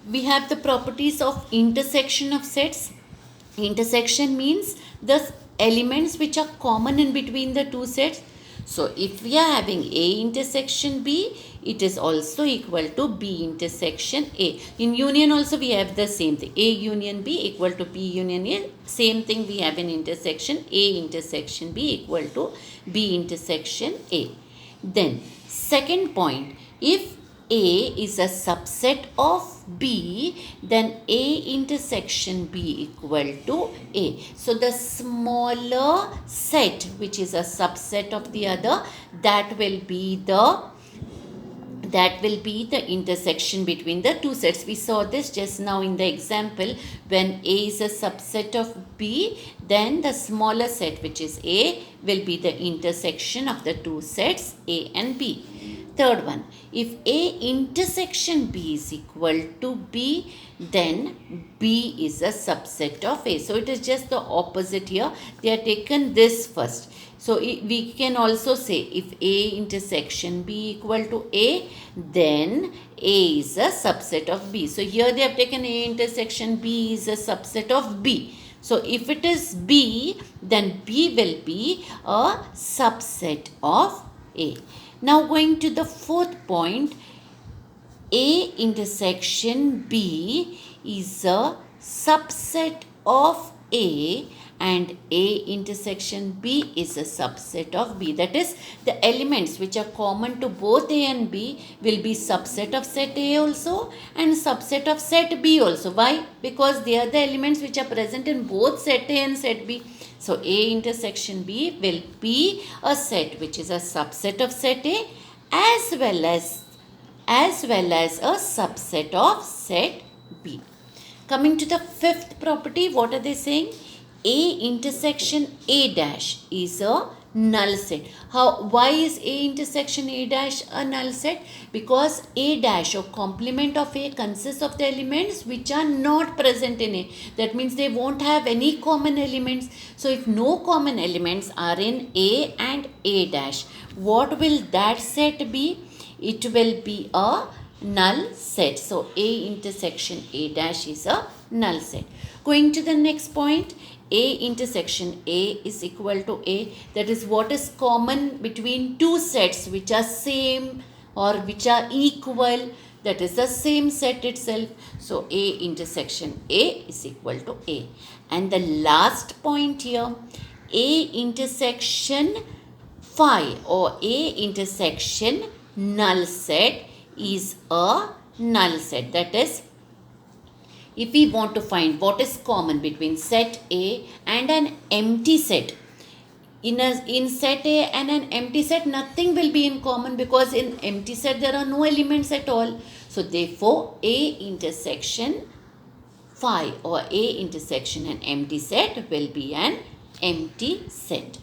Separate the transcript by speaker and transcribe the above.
Speaker 1: we have the properties of intersection of sets. Intersection means the elements which are common in between the two sets. So if we are having A intersection B, it is also equal to B intersection A. In union also we have the same thing. A union B equal to B union A. Same thing we have in intersection. A intersection B equal to B intersection A. Then second point, if A is a subset of B, then A intersection B equal to A. So the smaller set which is a subset of the other, that will be the intersection between the two sets. We saw this just now in the example. When A is a subset of B, then the smaller set which is A will be the intersection of the two sets A and B. Third one, if A intersection B is equal to B, then B is a subset of A. So it is just the opposite here. They are taken this first. So we can also say if A intersection B equal to A, then A is a subset of B. So here they have taken A intersection B is a subset of B. So if it is B, then B will be a subset of A. Now going to the fourth point, A intersection B is a subset of A and A intersection B is a subset of B. That is, the elements which are common to both A and B will be subset of set A also and subset of set B also. Why? Because they are the elements which are present in both set A and set B. So A intersection B will be a set which is a subset of set A as well as a subset of set B. Coming to the fifth property, what are they saying? A intersection A dash is a null set. Why is A intersection A dash a null set? Because A dash or complement of A consists of the elements which are not present in A. That means they won't have any common elements. So if no common elements are in A and A dash, what will that set be? It will be a null set. So A intersection A dash is a null set. Going to the next point, A intersection A is equal to A. That is what is common between two sets which are same or which are equal. That is the same set itself. So A intersection A is equal to A. And the last point here, A intersection phi or A intersection null set is a null set. That is, if we want to find what is common between set A and an empty set, in set A and an empty set, nothing will be in common because in empty set there are no elements at all. So therefore A intersection phi or A intersection an empty set will be an empty set.